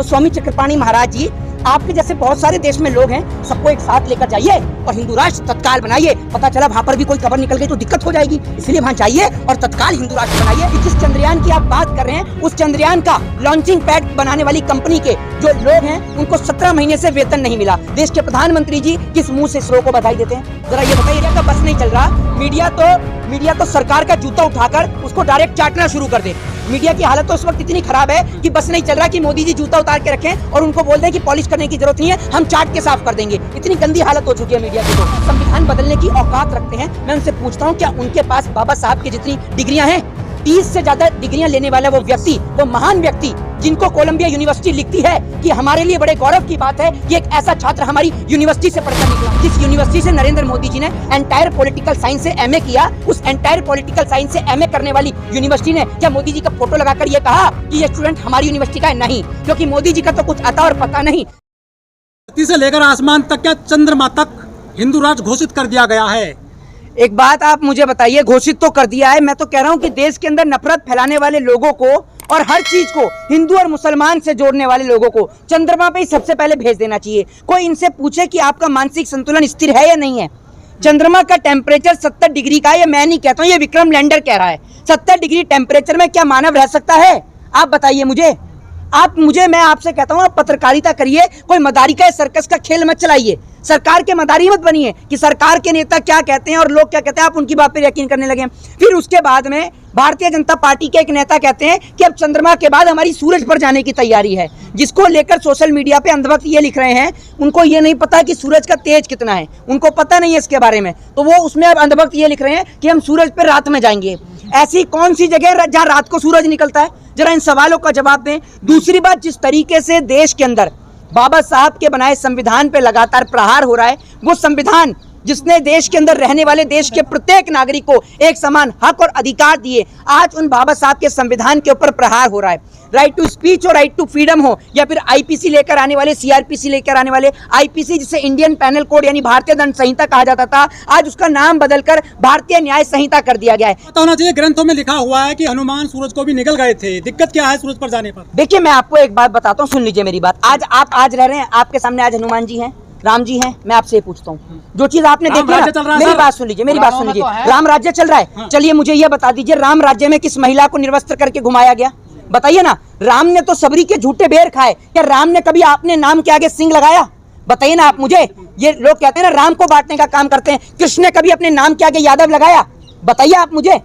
तो स्वामी चक्रपाणी महाराज जी, आपके जैसे बहुत सारे देश में लोग हैं, सबको एक साथ लेकर जाइए और हिंदू राष्ट्र तत्काल बनाइए। पता चला वहाँ पर भी कोई खबर निकल गई तो दिक्कत हो जाएगी, इसलिए वहाँ जाइए और तत्काल हिंदू राष्ट्र बनाइए। जिस चंद्रयान की आप बात कर रहे हैं, उस चंद्रयान का लॉन्चिंग पैड बनाने वाली कंपनी के जो लोग हैं, उनको 17 महीने से वेतन नहीं मिला। देश के प्रधानमंत्री जी किस मुंह से इसरो को बधाई देते हैं? जरा ये बताइए, का बस नहीं चल रहा। मीडिया तो सरकार का जूता उठाकर उसको डायरेक्ट चाटना शुरू कर दे। मीडिया की हालत तो इस वक्त इतनी खराब है कि बस नहीं चल रहा कि मोदी जी जूता उतार के रखें और उनको बोल दें कि पॉलिश करने की जरूरत नहीं है, हम चाट के साफ कर देंगे। इतनी गंदी हालत हो चुकी है मीडिया की। तो संविधान बदलने की औकात रखते हैं। मैं उनसे पूछता हूँ, क्या उनके पास बाबा साहब की जितनी डिग्रियां हैं, 30 से ज्यादा डिग्रियां लेने वाला वो व्यक्ति, वो महान व्यक्ति जिनको कोलंबिया यूनिवर्सिटी लिखती है कि हमारे लिए बड़े गौरव की बात है कि एक ऐसा छात्र हमारी यूनिवर्सिटी से पढ़कर निकला। जिस यूनिवर्सिटी से नरेंद्र मोदी जी ने एंटायर पॉलिटिकल साइंस से एमए किया, उस एंटायर पॉलिटिकल साइंस से एमए करने वाली यूनिवर्सिटी ने क्या मोदी जी का फोटो लगाकर ये कहा कि ये स्टूडेंट हमारी यूनिवर्सिटी का है? नहीं, क्योंकि मोदी जी का तो कुछ आता और पता नहीं। धरती से लेकर आसमान तक, क्या चंद्रमा तक हिंदू राष्ट्र घोषित कर दिया गया है? एक बात आप मुझे बताइए, घोषित तो कर दिया है। मैं तो कह रहा हूँ कि देश के अंदर नफरत फैलाने वाले लोगों को और हर चीज को हिंदू और मुसलमान से जोड़ने वाले लोगों को चंद्रमा पे ही सबसे पहले भेज देना चाहिए। कोई इनसे पूछे कि आपका मानसिक संतुलन स्थिर है या नहीं है। चंद्रमा का टेम्परेचर 70 डिग्री का, ये मैं नहीं कहता हूँ, ये विक्रम लैंडर कह रहा है। 70 डिग्री टेम्परेचर में क्या मानव रह सकता है? आप बताइए मुझे। मैं आपसे कहता हूँ, आप पत्रकारिता करिए, कोई मदारी का सर्कस का खेल मत चलाइए। सरकार के मदारी मत बनिए कि सरकार के नेता क्या कहते हैं और लोग क्या कहते हैं, आप उनकी बात पर यकीन करने लगे। फिर उसके बाद में भारतीय जनता पार्टी के एक नेता कहते हैं कि अब चंद्रमा के बाद हमारी सूरज पर जाने की तैयारी है, जिसको लेकर सोशल मीडिया पे अंधभक्त ये लिख रहे हैं। उनको ये नहीं पता कि सूरज का तेज कितना है, उनको पता नहीं है इसके बारे में, तो वो उसमें अब अंधभक्त ये लिख रहे हैं कि हम सूरज पर रात में जाएंगे। ऐसी कौन सी जगह जहाँ रात को सूरज निकलता है? जरा इन सवालों का जवाब दें। दूसरी बात, जिस तरीके से देश के अंदर बाबा साहब के बनाए संविधान पे लगातार प्रहार हो रहा है, वो संविधान जिसने देश के अंदर रहने वाले देश के प्रत्येक नागरिक को एक समान हक और अधिकार दिए, आज उन बाबा साहब के संविधान के ऊपर प्रहार हो रहा है। राइट टू स्पीच और राइट टू फ्रीडम हो, या फिर आईपीसी लेकर आने वाले, सीआरपीसी लेकर आने वाले, आईपीसी जिसे इंडियन पैनल कोड यानी भारतीय दंड संहिता कहा जाता था, आज उसका नाम बदलकर भारतीय न्याय संहिता कर दिया गया है। पता होना चाहिए, ग्रंथों में लिखा हुआ है कि हनुमान सूरज को भी निकल गए थे। दिक्कत क्या है सूरज पर जाने पर? देखिए, मैं आपको एक बात बताता हूँ, सुन लीजिए मेरी बात। आज रह रहे हैं आपके सामने, आज हनुमान जी हैं, राम जी हैं। मैं आपसे पूछता हूँ, जो चीज आपने देखी ना, मेरी बात सुन लीजिए, राम राज्य चल रहा है। हाँ। चलिए मुझे ये बता दीजिए, राम राज्य में किस महिला को निर्वस्त्र करके घुमाया गया? बताइए ना। राम ने तो सबरी के झूठे बेर खाए, क्या राम ने कभी आपने नाम के आगे सिंह लगाया? बताइए ना आप मुझे। ये लोग कहते हैं ना राम को बांटने का काम करते हैं, कृष्ण ने कभी अपने नाम के आगे यादव लगाया? बताइए आप मुझे।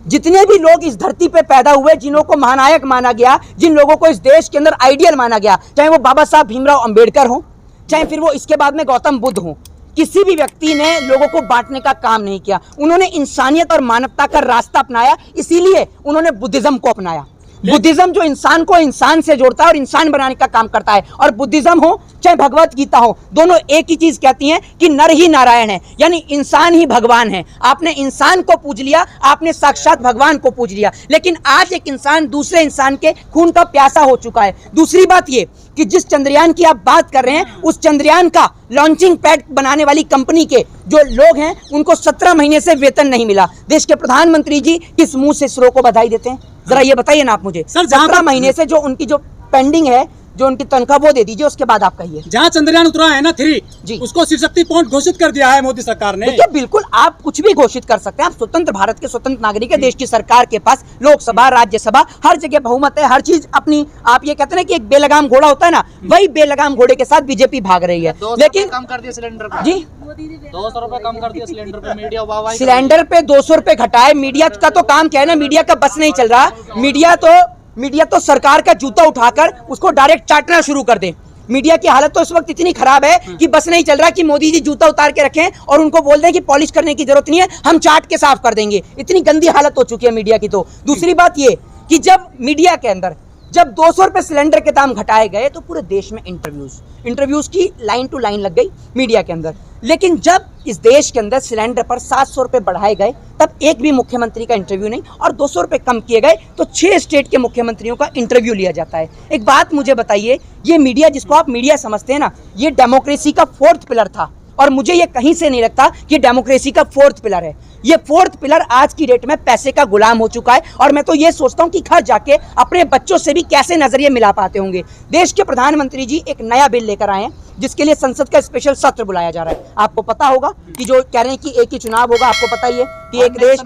जितने भी लोग इस धरती पे पैदा हुए, जिन्हों को महानायक माना गया, जिन लोगों को इस देश के अंदर आइडियल माना गया, चाहे वो बाबा साहब भीमराव अंबेडकर हो, चाहे फिर वो इसके बाद में गौतम बुद्ध हो, किसी भी व्यक्ति ने लोगों को बांटने का काम नहीं किया। उन्होंने इंसानियत और मानवता का रास्ता अपनाया, इसीलिए उन्होंने बुद्धिज्म को अपनाया। बुद्धिज्म जो इंसान को इंसान से जोड़ता है और इंसान बनाने का काम करता है। और बुद्धिज्म हो चाहे भगवत गीता हो, दोनों एक ही चीज कहती हैं कि नर ही नारायण है, यानी इंसान ही भगवान है। आपने इंसान को पूज लिया, आपने साक्षात भगवान को पूज लिया। लेकिन आज एक इंसान दूसरे इंसान के खून का प्यासा हो चुका है। दूसरी बात ये कि जिस चंद्रयान की आप बात कर रहे हैं, उस चंद्रयान का लॉन्चिंग पैड बनाने वाली कंपनी के जो लोग हैं, उनको 17 महीने से वेतन नहीं मिला। देश के प्रधानमंत्री जी किस मुंह से इसरो को बधाई देते हैं? जरा ये बताइए ना आप मुझे। 17 महीने से जो उनकी जो पेंडिंग है, जो उनकी तनख्वाह वो दे दीजिए, उसके बाद आप कहिए। जहाँ चंद्रयान उतरा है ना 3 जी, उसको शिव शक्ति पॉइंट घोषित कर दिया है मोदी सरकार ने। देखिए, बिल्कुल आप कुछ भी घोषित कर सकते हैं। आप स्वतंत्र भारत के स्वतंत्र नागरिक है। देश की सरकार के पास लोकसभा, राज्यसभा, हर जगह बहुमत है, हर चीज अपनी। आप ये कहते हैं कि एक बेलगाम घोड़ा होता है ना, वही बेलगाम घोड़े के साथ बीजेपी भाग रही है। लेकिन कम कर दिया सिलेंडर पे जी, 200 रुपए कम कर दिया सिलेंडर पे। मीडिया वाह सिलेंडर पे 200 रुपए घटाए। मीडिया का तो काम क्या है ना, मीडिया का बस नहीं चल रहा। मीडिया तो सरकार का जूता उठाकर उसको डायरेक्ट चाटना शुरू कर दे। मीडिया की हालत तो इस वक्त इतनी खराब है कि बस नहीं चल रहा कि मोदी जी जूता उतार के रखें और उनको बोल दें कि पॉलिश करने की जरूरत नहीं है, हम चाट के साफ कर देंगे। इतनी गंदी हालत हो चुकी है मीडिया की। तो दूसरी बात ये कि जब मीडिया के अंदर जब 200 रुपए सिलेंडर के दाम घटाए गए, तो पूरे देश में इंटरव्यूज की लाइन टू लाइन लग गई मीडिया के अंदर। लेकिन जब इस देश के अंदर सिलेंडर पर 700 रुपए बढ़ाए गए, तब एक भी मुख्यमंत्री का इंटरव्यू नहीं, और 200 रुपए कम किए गए तो 6 स्टेट के मुख्यमंत्रियों का इंटरव्यू लिया जाता है। एक बात मुझे बताइए, ये मीडिया जिसको आप मीडिया समझते हैं ना, ये डेमोक्रेसी का 4th पिलर था। और मुझे ये कहीं से नहीं लगता कि डेमोक्रेसी का फोर्थ पिलर है। ये फोर्थ पिलर आज की डेट में पैसे का गुलाम हो चुका है। और मैं तो ये सोचता हूं कि घर जाके अपने बच्चों से भी कैसे नजरिए मिला पाते होंगे। देश के प्रधानमंत्री जी एक नया बिल लेकर आए हैं जिसके लिए संसद का स्पेशल सत्र बुलाया जा रहा है। आपको पता होगा कि जो कह रहे हैं कि एक ही चुनाव होगा, आपको पता ही है कि एक देश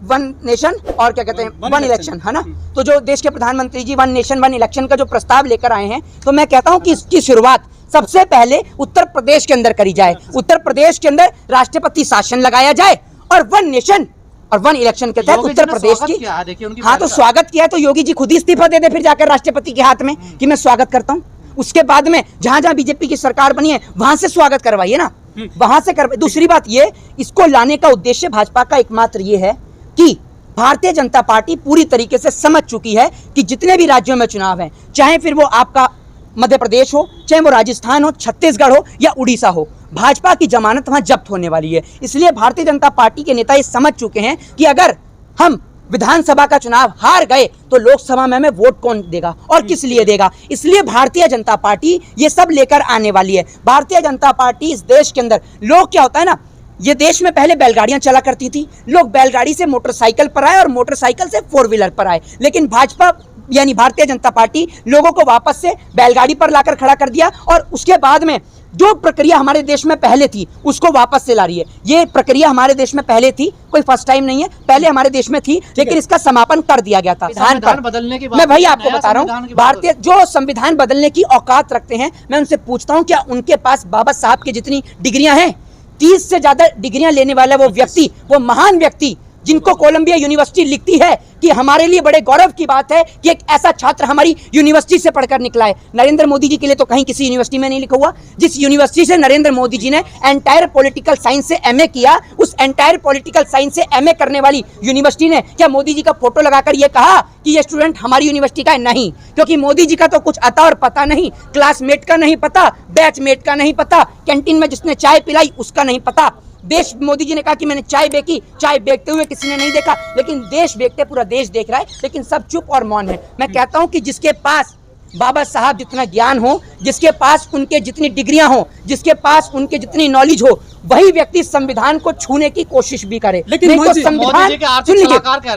वन नेशन और क्या कहते हैं वन इलेक्शन, है ना। तो जो देश के प्रधानमंत्री जी वन नेशन वन इलेक्शन का जो प्रस्ताव लेकर आए हैं, तो मैं कहता हूं कि इसकी शुरुआत सबसे पहले उत्तर प्रदेश के अंदर करी जाए। उत्तर प्रदेश के अंदर राष्ट्रपति शासन लगाया जाए और वन नेशन और वन इलेक्शन के तहत उत्तर प्रदेश की हाँ तो स्वागत किया तो योगी जी खुद ही इस्तीफा दे दे फिर जाकर राष्ट्रपति के हाथ में कि मैं स्वागत करता हूं। उसके बाद में जहां जहां बीजेपी की सरकार बनी है वहां से स्वागत करवाइए ना, वहां से करवाइए। दूसरी बात ये, इसको लाने का उद्देश्य भाजपा का एकमात्र ये है कि भारतीय जनता पार्टी पूरी तरीके से समझ चुकी है कि जितने भी राज्यों में चुनाव हैं, चाहे फिर वो आपका मध्य प्रदेश हो, चाहे वो राजस्थान हो, छत्तीसगढ़ हो या उड़ीसा हो, भाजपा की जमानत वहां जब्त होने वाली है। इसलिए भारतीय जनता पार्टी के नेता ये समझ चुके हैं कि अगर हम विधानसभा का चुनाव हार गए तो लोकसभा में हमें वोट कौन देगा और किस लिए देगा। इसलिए भारतीय जनता पार्टी ये सब लेकर आने वाली है। भारतीय जनता पार्टी इस देश के अंदर, लोग क्या होता है ना, ये देश में पहले बैलगाड़ियां चला करती थी, लोग बैलगाड़ी से मोटरसाइकिल पर आए और मोटरसाइकिल से फोर व्हीलर पर आए, लेकिन भाजपा यानी भारतीय जनता पार्टी लोगों को वापस से बैलगाड़ी पर लाकर खड़ा कर दिया और उसके बाद में जो प्रक्रिया हमारे देश में पहले थी उसको वापस से ला रही है। ये प्रक्रिया हमारे देश में पहले थी, कोई फर्स्ट टाइम नहीं है, पहले हमारे देश में थी, लेकिन इसका समापन कर दिया गया था। संविधान बदलने की बात, मैं भाई आपको बता रहा हूँ, भारतीय जो संविधान बदलने की औकात रखते हैं, मैं उनसे पूछता हूँ क्या उनके पास बाबा साहब की जितनी डिग्रियां हैं, 30 से ज्यादा डिग्रियां लेने वाला वो व्यक्ति, वो महान व्यक्ति जिनको कोलंबिया यूनिवर्सिटी लिखती है कि हमारे लिए बड़े गौरव की बात है कि एक ऐसा छात्र हमारी यूनिवर्सिटी से पढ़कर निकला है। नरेंद्र मोदी जी के लिए तो कहीं किसी यूनिवर्सिटी में नहीं लिखा हुआ। जिस यूनिवर्सिटी से नरेंद्र मोदी जी ने एंटायर पॉलिटिकल साइंस से एमए किया, उस एंटायर पॉलिटिकल साइंस से एमए करने वाली यूनिवर्सिटी ने क्या मोदी जी का फोटो लगाकर यह कहा कि ये स्टूडेंट हमारी यूनिवर्सिटी का है? नहीं, क्योंकि मोदी जी का तो कुछ अता और पता नहीं, क्लासमेट का नहीं पता, बैचमेट का नहीं पता, कैंटीन में जिसने चाय पिलाई उसका नहीं पता। देश, मोदी जी ने कहा कि मैंने चाय बेची, चाय बेचते हुए किसी ने नहीं देखा, लेकिन देश बेचते पूरा देश देख रहा है, लेकिन सब चुप और मौन है। मैं कहता हूं कि जिसके पास बाबा साहब जितना ज्ञान हो, जिसके पास उनके जितनी डिग्रियां हो, जिसके पास उनके जितनी नॉलेज हो, वही व्यक्ति संविधान को छूने की कोशिश भी करे। लेकिन नहीं तो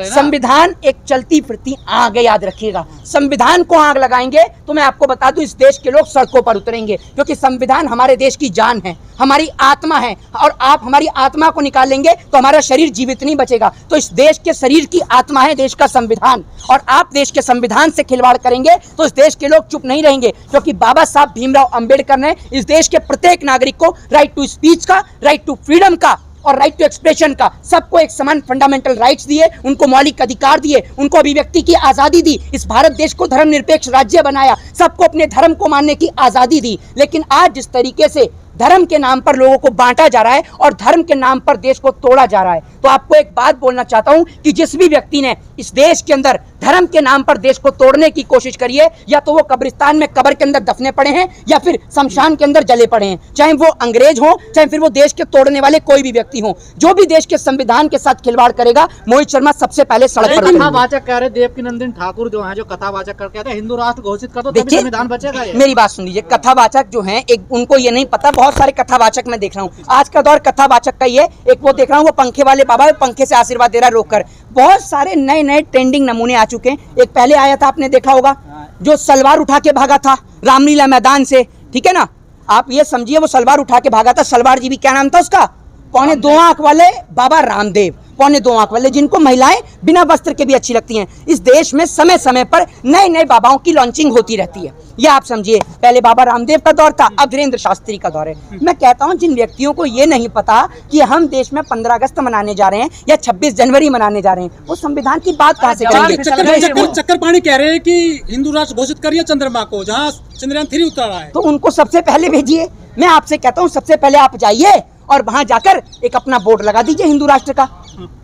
संविधान एक चलती फिरती आग है, याद रखिएगा। संविधान को आग लगाएंगे तो मैं आपको बता दूं इस देश के लोग सड़कों पर उतरेंगे, क्योंकि संविधान हमारे देश की जान है, हमारी आत्मा है, और आप हमारी आत्मा को निकालेंगे तो हमारा शरीर जीवित नहीं बचेगा। तो इस देश के शरीर की आत्मा है देश का संविधान, और आप देश के संविधान से खिलवाड़ करेंगे तो इस देश के लोग चुप नहीं रहेंगे, क्योंकि बाबा साहब भीमराव अंबेडकर ने इस देश के प्रत्येक नागरिक को राइट टू स्पीच का, राइट टू फ्रीडम का और राइट टू एक्सप्रेशन का, सबको एक समान फंडामेंटल राइट्स दिए, उनको मौलिक अधिकार दिए, उनको अभिव्यक्ति की आजादी दी, इस भारत देश को धर्मनिरपेक्ष राज्य बनाया, सबको अपने धर्म को मानने की आजादी दी। लेकिन आज जिस तरीके से धर्म के नाम पर लोगों को बांटा जा रहा है और धर्म के नाम पर देश को तोड़ा जा रहा है, तो आपको एक बात बोलना चाहता हूं कि जिस भी व्यक्ति ने इस देश के अंदर धर्म के नाम पर देश को तोड़ने की कोशिश करी है, या तो वो कब्रिस्तान में कब्र के अंदर दफने पड़े हैं या फिर शमशान के अंदर जले पड़े हैं, चाहे वो अंग्रेज हो, चाहे फिर वो देश के तोड़ने वाले कोई भी व्यक्ति हो। जो भी देश के संविधान के साथ खिलवाड़ करेगा, मोहित शर्मा सबसे पहले सड़क पर उतरेंगे। कथावाचक कह रहे देवकीनंदन ठाकुर जो है, जो कथावाचक करके कहते हैं हिंदू राष्ट्र घोषित कर दो तभी संविधान बचेगा। मेरी बात सुन लीजिए, कथावाचक जो है एक उनको ये नहीं पता, बहुत सारे कथावाचक मैं देख रहा हूँ, आज का दौर कथावाचक का ही है। एक वो देख रहा हूँ वो पंखे वाले बाबा पंखे से आशीर्वाद दे रहा है रोककर। बहुत सारे नए नए ट्रेंडिंग नमूने आ चुके हैं। एक पहले आया था, आपने देखा होगा, जो सलवार उठा के भागा था रामलीला मैदान से, ठीक है ना, आप ये समझिए वो सलवार उठा के भागा था। सलवार जी भी क्या नाम था उसका, पौने 2 आंख वाले बाबा रामदेव, पौने 2 आंख वाले, जिनको महिलाएं बिना वस्त्र के भी अच्छी लगती हैं। इस देश में समय समय पर नए नए बाबाओं की लॉन्चिंग होती रहती है, ये आप समझिए। पहले बाबा रामदेव का दौर था, अब धीरेन्द्र शास्त्री का दौर है। मैं कहता हूं जिन व्यक्तियों को ये नहीं पता कि हम देश में 15 अगस्त मनाने जा रहे हैं या 26 जनवरी मनाने जा रहे हैं, वो संविधान की बात कहां से करेंगे। चक्करपाणी कह रहे हैं कि हिंदू राष्ट्र घोषित करिए चंद्रमा को, जहाँ चंद्रयान 3 उतर रहा है, तो उनको सबसे पहले भेजिए। मैं आपसे कहता हूँ सबसे पहले आप जाइए और वहां जाकर एक अपना बोर्ड लगा दीजिए हिंदू राष्ट्र का।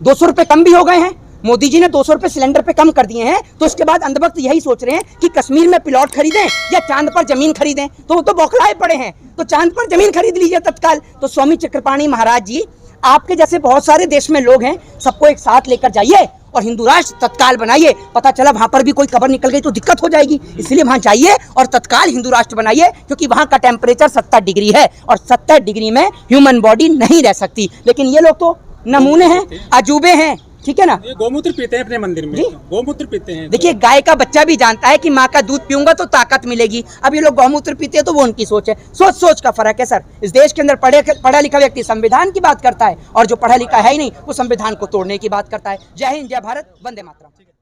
200 रुपए कम भी हो गए हैं, मोदी जी ने 200 रुपए सिलेंडर पे कम कर दिए हैं, तो इसके बाद अंधभक्त यही सोच रहे हैं कि कश्मीर में प्लॉट खरीदें या चांद पर जमीन खरीदें, तो वो तो बौखलाए पड़े हैं, तो चांद पर जमीन खरीद लीजिए तत्काल। तो स्वामी चक्रपाणी महाराज जी, आपके जैसे बहुत सारे देश में लोग हैं, सबको एक साथ लेकर जाइए और हिंदू राष्ट्र तत्काल बनाइए। पता चला वहां पर भी कोई खबर निकल गई तो दिक्कत हो जाएगी, इसलिए वहां जाइए और तत्काल हिंदू राष्ट्र बनाइए, क्योंकि वहां का टेम्परेचर 70 डिग्री है और 70 डिग्री में ह्यूमन बॉडी नहीं रह सकती। लेकिन ये लोग तो नमूने हैं, अजूबे हैं, ठीक है ना। ये गोमूत्र पीते हैं अपने मंदिर में, गोमूत्र पीते हैं। देखिए, गाय का बच्चा भी जानता है कि माँ का दूध पीऊंगा तो ताकत मिलेगी। अब ये लोग गौमूत्र पीते हैं तो वो उनकी सोच है, सोच का फर्क है सर। इस देश के अंदर पढ़ा लिखा व्यक्ति संविधान की बात करता है और जो पढ़ा लिखा है ही नहीं वो संविधान को तोड़ने की बात करता है। जय हिंद, जय भारत, वंदे मातरम।